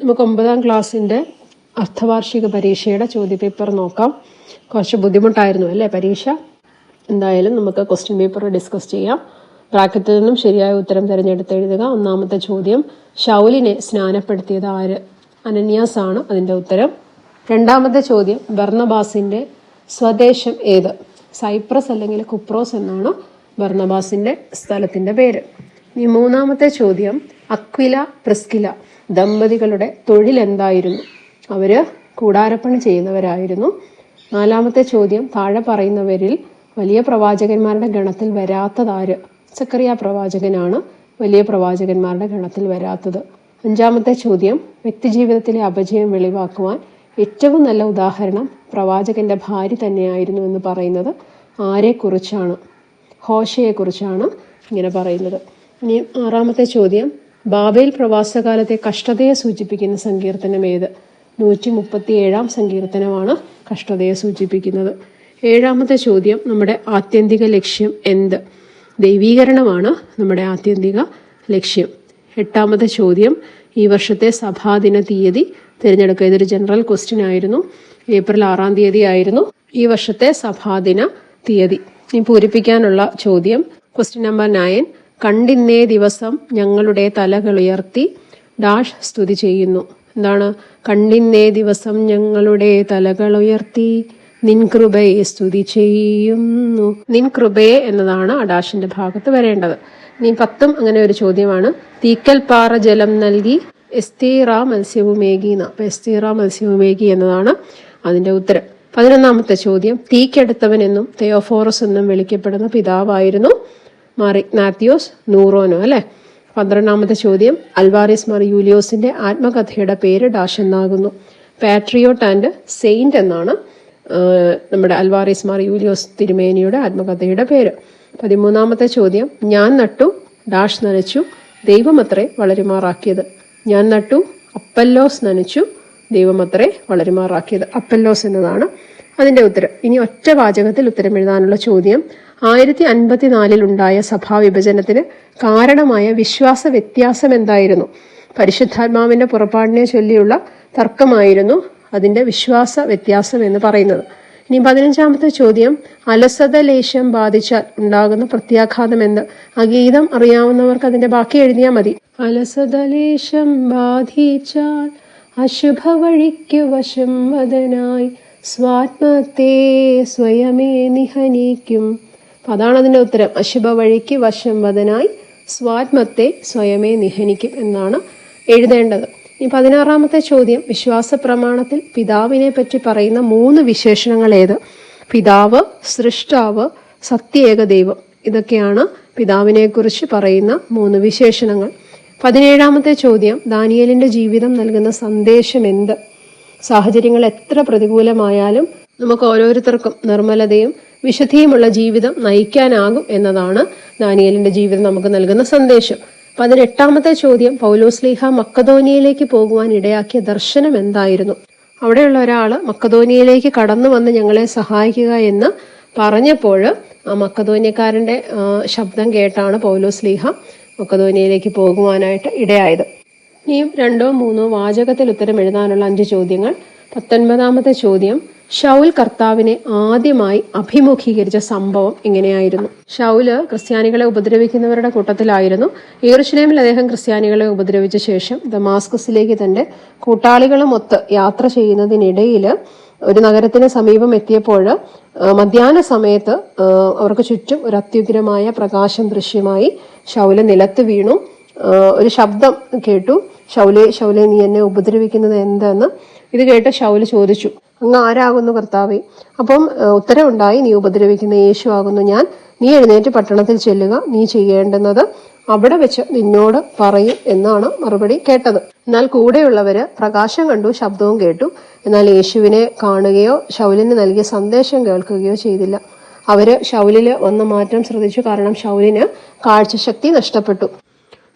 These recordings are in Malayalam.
നമുക്ക് 9ാം ക്ലാസ്സിൻ്റെ അർദ്ധവാർഷിക പരീക്ഷയുടെ ചോദ്യപേപ്പർ നോക്കാം. കുറച്ച് ബുദ്ധിമുട്ടായിരുന്നു അല്ലേ പരീക്ഷ? എന്തായാലും നമുക്ക് ക്വസ്റ്റ്യൻ പേപ്പർ ഡിസ്കസ് ചെയ്യാം. ബ്രാക്കറ്റിൽ നിന്നും ശരിയായ ഉത്തരം തിരഞ്ഞെടുത്ത് എഴുതുക. ഒന്നാമത്തെ ചോദ്യം, ശൗലിനെ സ്നാനപ്പെടുത്തിയത് ആര്? അനന്യാസ് ആണ് അതിൻ്റെ ഉത്തരം. രണ്ടാമത്തെ ചോദ്യം, ബർന്നബാസിൻ്റെ സ്വദേശം ഏത്? സൈപ്രസ് അല്ലെങ്കിൽ കുപ്രോസ് എന്നാണ് ബർന്നബാസിൻ്റെ സ്ഥലത്തിൻ്റെ പേര്. ഇനി മൂന്നാമത്തെ ചോദ്യം, അക്വില പ്രിസ്കില ദമ്പതികളുടെ തൊഴിൽ എന്തായിരുന്നു? അവർ കൂടാരപ്പണി ചെയ്യുന്നവരായിരുന്നു. നാലാമത്തെ ചോദ്യം, താഴെ പറയുന്നവരിൽ വലിയ പ്രവാചകന്മാരുടെ ഗണത്തിൽ വരാത്തതാര്? സക്കറിയ പ്രവാചകനാണ് വലിയ പ്രവാചകന്മാരുടെ ഗണത്തിൽ വരാത്തത്. അഞ്ചാമത്തെ ചോദ്യം, വ്യക്തിജീവിതത്തിലെ അപജയം വെളിവാക്കുവാൻ ഏറ്റവും നല്ല ഉദാഹരണം പ്രവാചകന്റെ ഭാര്യ തന്നെയായിരുന്നു എന്ന് പറയുന്നത് ആരെക്കുറിച്ചാണ്? ഹോശയെക്കുറിച്ചാണ് ഇങ്ങനെ പറയുന്നത്. ഇനി ആറാമത്തെ ചോദ്യം, ബാബേൽ പ്രവാസകാലത്തെ കഷ്ടതയെ സൂചിപ്പിക്കുന്ന സങ്കീർത്തനം ഏത്? 137 സങ്കീർത്തനമാണ് കഷ്ടതയെ സൂചിപ്പിക്കുന്നത്. ഏഴാമത്തെ ചോദ്യം, നമ്മുടെ ആത്യന്തിക ലക്ഷ്യം എന്ത്? ദൈവീകരണമാണ് നമ്മുടെ ആത്യന്തിക ലക്ഷ്യം. എട്ടാമത്തെ ചോദ്യം, ഈ വർഷത്തെ സഭാദിന തീയതി തിരഞ്ഞെടുക്കുക. ഇതൊരു ജനറൽ ക്വസ്റ്റ്യൻ ആയിരുന്നു. ഏപ്രിൽ 6 തീയതി ആയിരുന്നു ഈ വർഷത്തെ സഭാദിന തീയതി. ഇനി പൂരിപ്പിക്കാനുള്ള ചോദ്യം, ക്വസ്റ്റ്യൻ നമ്പർ 9, കണ്ടിന്നേ ദിവസം ഞങ്ങളുടെ തലകളുയർത്തി ഡാഷ് സ്തുതി ചെയ്യുന്നു. എന്താണ്? കണ്ടിന്നേ ദിവസം ഞങ്ങളുടെ തലകളുയർത്തി നിൻ കൃപയെ സ്തുതി ചെയ്യുന്നു. നിൻ കൃപയെ എന്നതാണ് ആ ഡാഷിന്റെ ഭാഗത്ത് വരേണ്ടത്. ഇനി 10 അങ്ങനെ ഒരു ചോദ്യമാണ്, തീക്കൽ പാറ ജലം നൽകി എസ്തീറ മത്സ്യവുമേകി. അപ്പൊ എസ്തീറ മത്സ്യവുമേകി എന്നതാണ് അതിന്റെ ഉത്തരം. 11ാമത്തെ ചോദ്യം, തീക്കെടുത്തവൻ എന്നും തെയോഫോറസ് എന്നും വിളിക്കപ്പെടുന്ന പിതാവായിരുന്നു മാർ ഇഗ്നാത്തിയോസ് നൂറോനോ അല്ലെ. 12ാമത്തെ ചോദ്യം, അൽവാരിസ് മാർ യൂലിയോസിന്റെ ആത്മകഥയുടെ പേര് ഡാഷ് എന്നാകുന്നു? പാട്രിയോട്ട് ആൻഡ് സെയിന്റ് എന്നാണ് നമ്മുടെ അൽവാരിസ് മാർ യൂലിയോസ് തിരുമേനിയുടെ ആത്മകഥയുടെ പേര്. 13ാമത്തെ ചോദ്യം, ഞാൻ നട്ടു ഡാഷ് നനച്ചു ദൈവമത്രേ വളരുമാറാക്കിയത്? ഞാൻ നട്ടു, അപ്പല്ലോസ് നനച്ചു, ദൈവമത്രേ വളരുമാറാക്കിയത്. അപ്പല്ലോസ് എന്നതാണ് അതിന്റെ ഉത്തരം. ഇനി ഒറ്റ വാചകത്തിൽ ഉത്തരം എഴുതാനുള്ള ചോദ്യം, 1054 ഉണ്ടായ സഭാവിഭജനത്തിന് കാരണമായ വിശ്വാസ വ്യത്യാസം എന്തായിരുന്നു? പരിശുദ്ധാത്മാവിന്റെ പുറപ്പാടിനെ ചൊല്ലിയുള്ള തർക്കമായിരുന്നു അതിന്റെ വിശ്വാസ വ്യത്യാസം എന്ന് പറയുന്നത്. ഇനി 15ാമത്തെ ചോദ്യം, അലസത ലേശം ബാധിച്ചാൽ ഉണ്ടാകുന്ന പ്രത്യാഘാതം എന്ത്? ആ ഗീതം അറിയാവുന്നവർക്ക് അതിന്റെ ബാക്കി എഴുതിയാൽ മതി. അലസത ലേശം ബാധിച്ചാൽ അശുഭ വഴിക്ക് വശം വദനായി സ്വാത്മത്തെ സ്വയമേ നിഹനിക്കും. അതാണ് അതിന്റെ ഉത്തരം. അശുഭ വഴിക്ക് വശം വദനായി സ്വാത്മത്തെ സ്വയമേ നിഹനിക്കും എന്നാണ് എഴുതേണ്ടത്. ഇനി 16ാമത്തെ ചോദ്യം, വിശ്വാസ പ്രമാണത്തിൽ പിതാവിനെ പറ്റി പറയുന്ന 3 വിശേഷണങ്ങൾ ഏത്? പിതാവ്, സൃഷ്ടാവ്, സത്യേക ദൈവം. ഇതൊക്കെയാണ് പിതാവിനെ കുറിച്ച് പറയുന്ന 3 വിശേഷണങ്ങൾ. 17ാമത്തെ ചോദ്യം, ദാനിയേലിന്റെ ജീവിതം നൽകുന്ന സന്ദേശം എന്ത്? സാഹചര്യങ്ങൾ എത്ര പ്രതികൂലമായാലും നമുക്ക് ഓരോരുത്തർക്കും നിർമ്മലതയും വിശുദ്ധിയുമുള്ള ജീവിതം നയിക്കാനാകും എന്നതാണ് ദാനിയേലിന്റെ ജീവിതം നമുക്ക് നൽകുന്ന സന്ദേശം. 18ാമത്തെ ചോദ്യം, പൗലോസ്ലീഹ മക്കതോനിയയിലേക്ക് പോകുവാൻ ഇടയാക്കിയ ദർശനം എന്തായിരുന്നു? അവിടെയുള്ള ഒരാള് മക്കതോനിയയിലേക്ക് കടന്നു വന്ന് ഞങ്ങളെ സഹായിക്കുക എന്ന് പറഞ്ഞപ്പോൾ ആ മക്കതോന്യക്കാരന്റെ ശബ്ദം കേട്ടാണ് പൗലോസ്ലീഹ മക്കതോനിയയിലേക്ക് പോകുവാനായിട്ട് ഇടയായത്. ഇനിയും 2 3 വാചകത്തിൽ ഉത്തരം എഴുതാനുള്ള 5 ചോദ്യങ്ങൾ. 19ാമത്തെ ചോദ്യം, ശൗൽ കർത്താവിനെ ആദ്യമായി അഭിമുഖീകരിച്ച സംഭവം എങ്ങനെയായിരുന്നു? ശൗല് ക്രിസ്ത്യാനികളെ ഉപദ്രവിക്കുന്നവരുടെ കൂട്ടത്തിലായിരുന്നു. യെരൂശലേമിൽ അദ്ദേഹം ക്രിസ്ത്യാനികളെ ഉപദ്രവിച്ച ശേഷം ദമാസ്കസിലേക്ക് തന്റെ കൂട്ടാളികളുമൊത്ത് യാത്ര ചെയ്യുന്നതിനിടയിൽ ഒരു നഗരത്തിന് സമീപം എത്തിയപ്പോൾ മധ്യാഹ്ന സമയത്ത് അവർക്ക് ചുറ്റും ഒരു അത്യുഗ്രമായ പ്രകാശം ദൃശ്യമായി. ശൗല് നിലത്ത് വീണു. ഒരു ശബ്ദം കേട്ടു, ശൗലേ ശൗലേ നീ എന്നെ ഉപദ്രവിക്കുന്നത് എന്തെന്ന്. ഇത് കേട്ട് ശൗല് ചോദിച്ചു, അങ്ങ് ആരാകുന്നു കർത്താവേ? അപ്പം ഉത്തരവുണ്ടായി, നീ ഉപദ്രവിക്കുന്ന യേശു ആകുന്നു ഞാൻ. നീ എഴുന്നേറ്റ് പട്ടണത്തിൽ ചെല്ലുക, നീ ചെയ്യേണ്ടുന്നത് അവിടെ വെച്ച് നിന്നോട് പറയും എന്നാണ് മറുപടി കേട്ടത്. എന്നാൽ കൂടെയുള്ളവര് പ്രകാശം കണ്ടു, ശബ്ദവും കേട്ടു. എന്നാൽ യേശുവിനെ കാണുകയോ ശൗലിന് നൽകിയ സന്ദേശം കേൾക്കുകയോ ചെയ്തില്ല. അവര് ശൗലില് വന്ന മാറ്റം ശ്രദ്ധിച്ചു. കാരണം ശൗലിന് കാഴ്ചശക്തി നഷ്ടപ്പെട്ടു.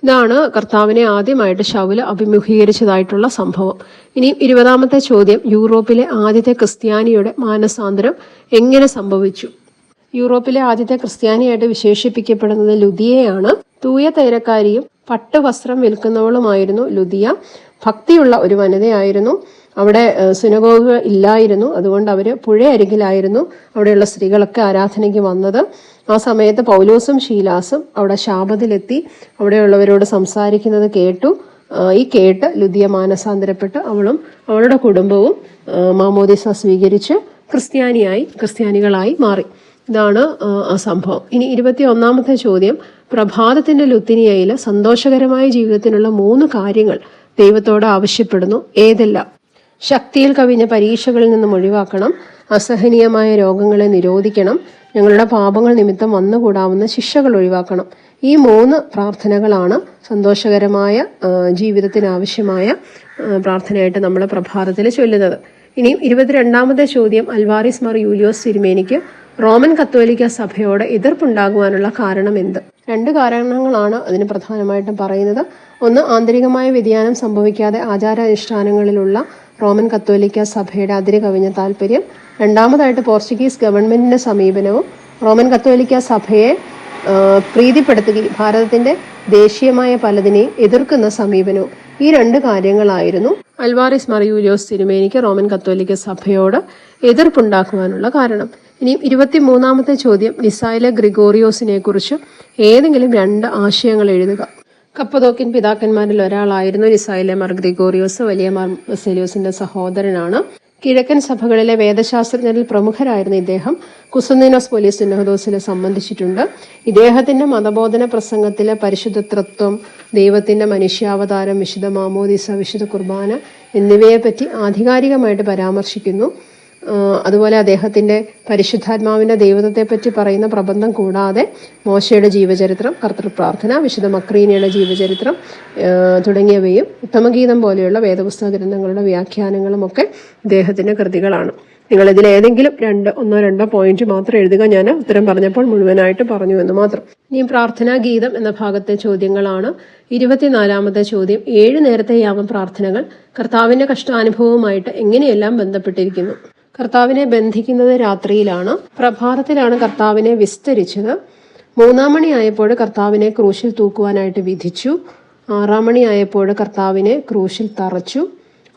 ഇതാണ് കർത്താവിനെ ആദ്യമായിട്ട് ശൗല് അഭിമുഖീകരിച്ചതായിട്ടുള്ള സംഭവം. ഇനി 20ാമത്തെ ചോദ്യം, യൂറോപ്പിലെ ആദ്യത്തെ ക്രിസ്ത്യാനിയുടെ മാനസാന്തരം എങ്ങനെ സംഭവിച്ചു? യൂറോപ്പിലെ ആദ്യത്തെ ക്രിസ്ത്യാനിയായിട്ട് വിശേഷിപ്പിക്കപ്പെടുന്നത് ലുദിയയാണ്. തൂയ തൈരക്കാരിയും പട്ടുവസ്ത്രം വിൽക്കുന്നവളുമായിരുന്നു ലുദിയ. ഭക്തിയുള്ള ഒരു വനിതയായിരുന്നു. അവിടെ സിനഗോഗ് ഇല്ലായിരുന്നു. അതുകൊണ്ട് അവർ പുഴയരികിലായിരുന്നു അവിടെയുള്ള സ്ത്രീകളൊക്കെ ആരാധനയ്ക്ക് വന്നത്. ആ സമയത്ത് പൗലോസും ശീലാസും അവിടെ ശാബത്തിലെത്തി അവിടെയുള്ളവരോട് സംസാരിക്കുന്നത് കേട്ടു. ഈ കേട്ട് ലുദിയ മാനസാന്തരപ്പെട്ട് അവളും അവളുടെ കുടുംബവും മാമോദിസ സ്വീകരിച്ച് ക്രിസ്ത്യാനികളായി മാറി. ഇതാണ് ആ സംഭവം. ഇനി 21-ാമത്തെ ചോദ്യം, പ്രഭാതത്തിന്റെ ലുത്തിനിയയിൽ സന്തോഷകരമായ ജീവിതത്തിനുള്ള 3 കാര്യങ്ങൾ ദൈവത്തോട് ആവശ്യപ്പെടുന്നു. ഏതെല്ലാം? ശക്തിയിൽ കവിഞ്ഞ പരീക്ഷകളിൽ നിന്നും ഒഴിവാക്കണം, അസഹനീയമായ രോഗങ്ങളെ നിരോധിക്കണം, ഞങ്ങളുടെ പാപങ്ങൾ നിമിത്തം വന്നുകൂടാവുന്ന ശിക്ഷകൾ ഒഴിവാക്കണം. ഈ 3 പ്രാർത്ഥനകളാണ് സന്തോഷകരമായ ജീവിതത്തിന് ആവശ്യമായ പ്രാർത്ഥനയായിട്ട് നമ്മൾ പ്രഭാതത്തിൽ ചൊല്ലുന്നത്. ഇനി 22-ാമത്തെ ചോദ്യം, അൽവാരിസ് മാർ യൂലിയോസ് തിരുമേനിക്ക് റോമൻ കത്തോലിക്ക സഭയോട് എതിർപ്പുണ്ടാകുവാനുള്ള കാരണം എന്ത്? 2 കാരണങ്ങളാണ് അതിന് പ്രധാനമായിട്ടും പറയുന്നത്. ഒന്ന്, ആന്തരികമായ വ്യതിയാനം സംഭവിക്കാതെ ആചാരാനുഷ്ഠാനങ്ങളിലുള്ള റോമൻ കത്തോലിക്ക സഭയുടെ അതിര് കവിഞ്ഞ താല്പര്യം. രണ്ടാമതായിട്ട് പോർച്ചുഗീസ് ഗവൺമെന്റിന്റെ സമീപനവും റോമൻ കത്തോലിക്ക സഭയെ പ്രീതിപ്പെടുത്തുകയും ഭാരതത്തിന്റെ ദേശീയമായ പലതിനെയും എതിർക്കുന്ന സമീപനവും. ഈ 2 കാര്യങ്ങളായിരുന്നു അൽവാരിസ് മാർ യൂലിയോസ് തിരുമേനിക്ക് റോമൻ കത്തോലിക്ക സഭയോട് എതിർപ്പുണ്ടാക്കുവാനുള്ള കാരണം. ഇനി 23-ാമത്തെ ചോദ്യം, നിസായിലെ ഗ്രിഗോറിയോസിനെ കുറിച്ച് ഏതെങ്കിലും 2 ആശയങ്ങൾ എഴുതുക. കപ്പദോക്യൻ പിതാക്കന്മാരിൽ ഒരാളായിരുന്നു നിസായിലെ മാർ ഗ്രിഗോറിയോസ്. വലിയ മാർ ബസേലിയോസിന്റെ സഹോദരനാണ്. കിഴക്കൻ സഭകളിലെ വേദശാസ്ത്രജ്ഞരിൽ പ്രമുഖരായിരുന്ന ഇദ്ദേഹം കുസ്തന്തീനോസ് പോലീസ് സിനഹദോസിൽ സംബന്ധിച്ചിട്ടുണ്ട്. ഇദ്ദേഹത്തിന്റെ മതബോധന പ്രസംഗത്തിലെ പരിശുദ്ധത്വം, ദൈവത്തിന്റെ മനുഷ്യാവതാരം, വിശുദ്ധ മാമോദിസ, വിശുദ്ധ കുർബാന എന്നിവയെപ്പറ്റി ആധികാരികമായിട്ട് പരാമർശിക്കുന്നു. അതുപോലെ അദ്ദേഹത്തിന്റെ പരിശുദ്ധാത്മാവിന്റെ ദൈവത്വത്തെപ്പറ്റി പറയുന്ന പ്രബന്ധം കൂടാതെ മോശയുടെ ജീവചരിത്രം, കർത്തൃപ്രാർത്ഥന, വിശുദ്ധ മക്രീനയുടെ ജീവചരിത്രം തുടങ്ങിയവയും ഉത്തമഗീതം പോലെയുള്ള വേദപുസ്തക ഗ്രന്ഥങ്ങളുടെ വ്യാഖ്യാനങ്ങളും ഒക്കെ ഇദ്ദേഹത്തിന്റെ കൃതികളാണ്. നിങ്ങൾ ഇതിൽ ഏതെങ്കിലും 1-2 പോയിന്റ് മാത്രം എഴുതുക. ഞാൻ ഉത്തരം പറഞ്ഞപ്പോൾ മുഴുവനായിട്ട് പറഞ്ഞു എന്ന് മാത്രം. ഇനി പ്രാർത്ഥനാ ഗീതം എന്ന ഭാഗത്തെ ചോദ്യങ്ങളാണ്. 24-ാമത്തെ ചോദ്യം, 7 നേരത്തെ യാമ പ്രാർത്ഥനകൾ കർത്താവിന്റെ കഷ്ടാനുഭവവുമായിട്ട് എങ്ങനെയെല്ലാം ബന്ധപ്പെട്ടിരിക്കുന്നു? കർത്താവിനെ ബന്ധിക്കുന്നത് രാത്രിയിലാണ്. പ്രഭാതത്തിലാണ് കർത്താവിനെ വിസ്തരിച്ചത്. 3-ാം മണിയായപ്പോൾ കർത്താവിനെ ക്രൂശിൽ തൂക്കുവാനായിട്ട് വിധിച്ചു. 6-ാം മണിയായപ്പോൾ കർത്താവിനെ ക്രൂശിൽ തറച്ചു.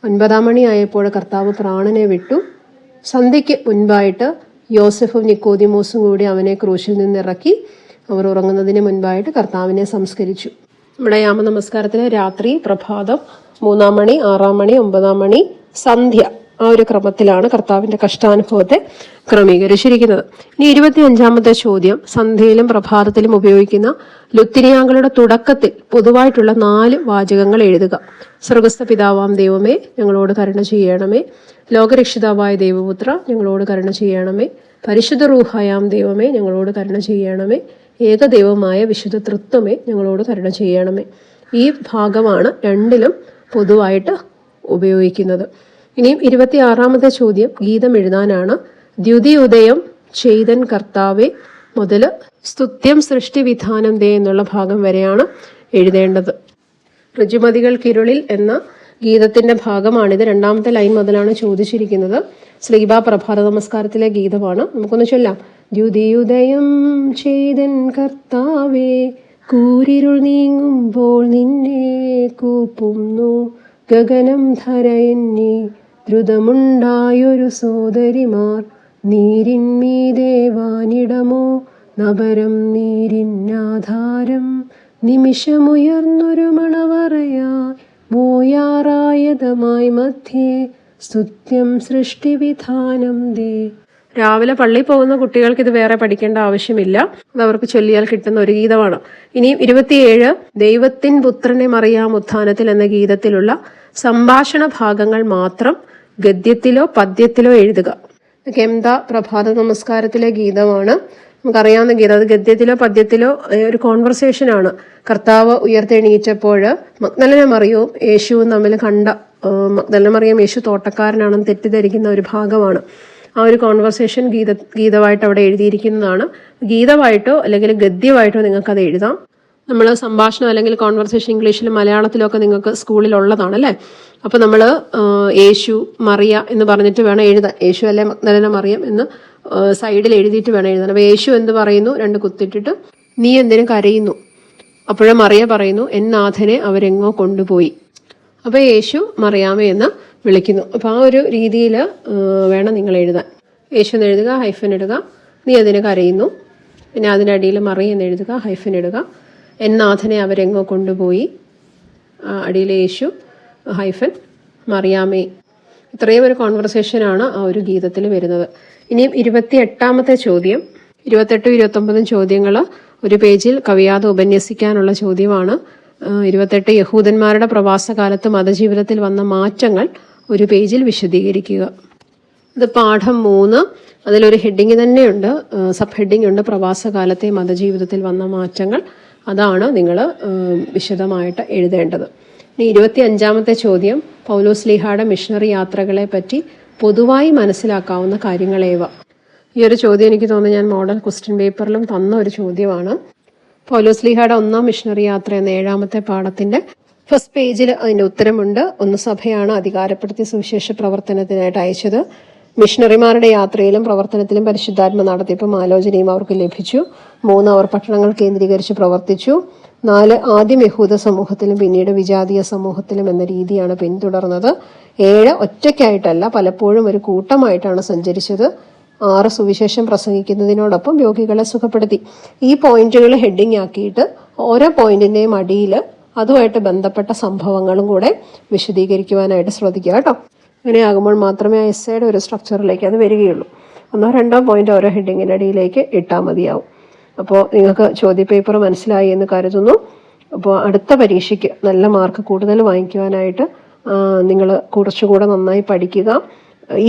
9-ാം മണിയായപ്പോൾ കർത്താവ് പ്രാണനെ വിട്ടു. സന്ധ്യയ്ക്ക് മുൻപായിട്ട് യോസെഫും നിക്കോദിമോസും കൂടി അവനെ ക്രൂശിൽ നിന്നിറക്കി. അവർ ഉറങ്ങുന്നതിന് മുൻപായിട്ട് കർത്താവിനെ സംസ്കരിച്ചു. നമ്മുടെ യാമ നമസ്കാരത്തിലെ രാത്രി, പ്രഭാതം, 3-ാം മണി, 6-ാം മണി, 9-ാം മണി, സന്ധ്യ, ആ ഒരു ക്രമത്തിലാണ് കർത്താവിന്റെ കഷ്ടാനുഭവത്തെ ക്രമീകരിച്ചിരിക്കുന്നത്. ഇനി 25-ാമത്തെ ചോദ്യം, സന്ധ്യയിലും പ്രഭാതത്തിലും ഉപയോഗിക്കുന്ന ലുത്തിനിയാകളുടെ തുടക്കത്തിൽ പൊതുവായിട്ടുള്ള 4 വാചകങ്ങൾ എഴുതുക. സ്വർഗസ്ഥ പിതാവാം ദൈവമേ, ഞങ്ങളോട് കരുണ ചെയ്യണമേ. ലോകരക്ഷിതാവായ ദൈവപുത്ര, ഞങ്ങളോട് കരുണ ചെയ്യണമേ. പരിശുദ്ധ റൂഹായാം ദൈവമേ, ഞങ്ങളോട് കരുണ ചെയ്യണമേ. ഏകദൈവമായ വിശുദ്ധ തൃത്വമേ, ഞങ്ങളോട് കരുണ ചെയ്യണമേ. ഈ ഭാഗമാണ് 2ലും പൊതുവായിട്ട് ഉപയോഗിക്കുന്നത്. ഇനിയും 26-ാമത്തെ ചോദ്യം ഗീതം എഴുതാനാണ്. ദ്യുതിയുദയം ചെയ്തൻ കർത്താവെ മുതൽ സ്തുത്യം സൃഷ്ടിവിധാനം ദേ എന്നുള്ള ഭാഗം വരെയാണ് എഴുതേണ്ടത്. ഋജുമതികൾക്കിരുളിൽ എന്ന ഗീതത്തിന്റെ ഭാഗമാണിത്. 2-ാമത്തെ ലൈൻ മുതലാണ് ചോദിച്ചിരിക്കുന്നത്. ശ്രീബ പ്രഭാത നമസ്കാരത്തിലെ ഗീതമാണ്. നമുക്കൊന്ന് ചൊല്ലാം. ദ്യുതിയുദയം ചെയ്തൻ കർത്താവേ, കൂരിരുൾ നീങ്ങുമ്പോൾ നിന്നെ കൂപ്പുന്നു. ഗഗനം ധരയെന്നി ദ്രുതമുണ്ടായൊരു സോദരിമാർ, നീരിന്മീതെ വാനിടമോ നബരം നീരിന്നാധാരം. നിമിഷമുയർന്നൊരു മണവറയായി മോയാറായതമായി മധ്യേ സ്തുത്യം സൃഷ്ടിവിധാനം ദേ. രാവിലെ പള്ളിയിൽ പോകുന്ന കുട്ടികൾക്ക് ഇത് വേറെ പഠിക്കേണ്ട ആവശ്യമില്ല. അത് അവർക്ക് ചൊല്ലിയാൽ കിട്ടുന്ന ഒരു ഗീതമാണ്. ഇനിയും 27 ദൈവത്തിൻ പുത്രനെ മറിയാം ഉത്ഥാനത്തിൽ എന്ന ഗീതത്തിലുള്ള സംഭാഷണ ഭാഗങ്ങൾ മാത്രം ഗദ്യത്തിലോ പദ്യത്തിലോ എഴുതുക. കെംത പ്രഭാത നമസ്കാരത്തിലെ ഗീതമാണ്. നമുക്കറിയാവുന്ന ഗീതം. അത് ഗദ്യത്തിലോ പദ്യത്തിലോ ഒരു കോൺവെർസേഷനാണ്. കർത്താവ് ഉയർത്തെണീറ്റപ്പോൾ മഗ്ദലന മറിയവും യേശുവും തമ്മിൽ കണ്ട, മഗ്ദലന മറിയം യേശു തോട്ടക്കാരനാണെന്ന് തെറ്റിദ്ധരിക്കുന്ന ഒരു ഭാഗമാണ്. ആ ഒരു കോൺവെർസേഷൻ ഗീതമായിട്ട് അവിടെ എഴുതിയിരിക്കുന്നതാണ്. ഗീതമായിട്ടോ അല്ലെങ്കിൽ ഗദ്യമായിട്ടോ നിങ്ങൾക്കത് എഴുതാം. നമ്മൾ സംഭാഷണം അല്ലെങ്കിൽ കോൺവെർസേഷൻ ഇംഗ്ലീഷിലും മലയാളത്തിലും ഒക്കെ നിങ്ങൾക്ക് സ്കൂളിലുള്ളതാണ് അല്ലേ. അപ്പോൾ നമ്മൾ യേശു മറിയ എന്ന് പറഞ്ഞിട്ട് വേണം എഴുതാൻ. യേശു അല്ലെ മഗ്ദലന മറിയം എന്ന് സൈഡിൽ എഴുതിയിട്ട് വേണം എഴുതാൻ. അപ്പോൾ യേശു എന്ത് പറയുന്നു? 2 കുത്തിട്ടിട്ട് നീ എന്തിനു കരയുന്നു? അപ്പോഴും മറിയ പറയുന്നു, എന്നാഥനെ അവരെങ്ങോ കൊണ്ടുപോയി. അപ്പോൾ യേശു മറിയാമേ എന്ന് വിളിക്കുന്നു. അപ്പോൾ ആ ഒരു രീതിയിൽ വേണം നിങ്ങൾ എഴുതാൻ. യേശു എന്ന് എഴുതുക, ഹൈഫൻ ഇടുക, നീ അതിന് കരയുന്നു, പിന്നെ അതിൻ്റെ അടിയിൽ മറി എന്ന് എഴുതുക, ഹൈഫൻ ഇടുക, എന്നാഥനെ അവരെങ്ങോ കൊണ്ടുപോയി, അടിയിൽ യേശു, ഹൈഫൻ മറിയാമേ. ഇത്രയും ഒരു കോൺവെർസേഷനാണ് ആ ഒരു ഗീതത്തിൽ വരുന്നത്. ഇനിയും 28ാമത്തെ ചോദ്യം, 28ഉം 29ഉം ചോദ്യങ്ങൾ ഒരു പേജിൽ കവിയാതെ ഉപന്യസിക്കാനുള്ള ചോദ്യമാണ്. 28 യഹൂദന്മാരുടെ പ്രവാസകാലത്ത് മതജീവിതത്തിൽ വന്ന മാറ്റങ്ങൾ ഒരു പേജിൽ വിശദീകരിക്കുക. ഇത് പാഠം 3. അതിലൊരു ഹെഡിങ് തന്നെയുണ്ട്, സബ് ഹെഡിങ് ഉണ്ട്, പ്രവാസകാലത്തെ മതജീവിതത്തിൽ വന്ന മാറ്റങ്ങൾ. അതാണ് നിങ്ങൾ വിശദമായിട്ട് എഴുതേണ്ടത്. ഇനി 25ാമത്തെ ചോദ്യം, പൗലോസ്ലീഹായുടെ മിഷണറി യാത്രകളെ പറ്റി പൊതുവായി മനസ്സിലാക്കാവുന്ന കാര്യങ്ങളേവ. ഈ ഒരു ചോദ്യം എനിക്ക് തോന്നുന്നു ഞാൻ മോഡൽ ക്വസ്റ്റ്യൻ പേപ്പറിലും തന്ന ഒരു ചോദ്യമാണ്. പൗലോസ്ലീഹായുടെ 1ാം മിഷണറി യാത്ര എന്ന 7ാമത്തെ പാഠത്തിന്റെ ഫസ്റ്റ് പേജിൽ അതിന്റെ ഉത്തരമുണ്ട്. 1 സഭയാണ് അധികാരപ്പെടുത്തി സുവിശേഷ പ്രവർത്തനത്തിനായിട്ട് അയച്ചത്. മിഷണറിമാരുടെ യാത്രയിലും പ്രവർത്തനത്തിലും പരിശുദ്ധാത്മ നടത്തിപ്പും ആലോചനയും അവർക്ക് ലഭിച്ചു. 3 അവർ പട്ടണങ്ങൾ കേന്ദ്രീകരിച്ച് പ്രവർത്തിച്ചു. 4 ആദ്യം യഹൂദ സമൂഹത്തിലും പിന്നീട് വിജാതീയ സമൂഹത്തിലും എന്ന രീതിയാണ് പിന്തുടർന്നത്. 7 ഒറ്റയ്ക്കായിട്ടല്ല, പലപ്പോഴും ഒരു കൂട്ടമായിട്ടാണ് സഞ്ചരിച്ചത്. 6 സുവിശേഷം പ്രസംഗിക്കുന്നതിനോടൊപ്പം രോഗികളെ സുഖപ്പെടുത്തി. ഈ പോയിന്റുകൾ ഹെഡിങ് ആക്കിയിട്ട് ഓരോ പോയിന്റിന്റെയും അടിയിൽ അതുമായിട്ട് ബന്ധപ്പെട്ട സംഭവങ്ങളും കൂടെ വിശദീകരിക്കുവാനായിട്ട് ശ്രദ്ധിക്കുക കേട്ടോ. ഇങ്ങനെയാകുമ്പോൾ മാത്രമേ ആ എസ്സേയുടെ ഒരു സ്ട്രക്ചറിലേക്ക് അത് വരികയുള്ളൂ. 1ഓ 2ഓ പോയിന്റ് ഓരോ ഹെഡിങ്ങിൻ്റെ അടിയിലേക്ക് ഇട്ടാൽ മതിയാവും. അപ്പോൾ നിങ്ങൾക്ക് ചോദ്യപേപ്പർ മനസ്സിലായി എന്ന് കരുതുന്നു. അപ്പോൾ അടുത്ത പരീക്ഷയ്ക്ക് നല്ല മാർക്ക് കൂടുതൽ വാങ്ങിക്കുവാനായിട്ട് നിങ്ങൾ കുറച്ചുകൂടെ നന്നായി പഠിക്കുക.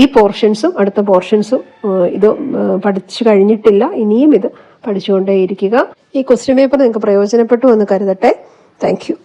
ഈ പോർഷൻസും അടുത്ത പോർഷൻസും ഇത് പഠിച്ചു കഴിഞ്ഞിട്ടില്ല, ഇനിയും ഇത് പഠിച്ചുകൊണ്ടേയിരിക്കുക. ഈ ക്വസ്റ്റ്യൻ പേപ്പർ നിങ്ങൾക്ക് പ്രയോജനപ്പെട്ടു എന്ന് കരുതട്ടെ. Thank you.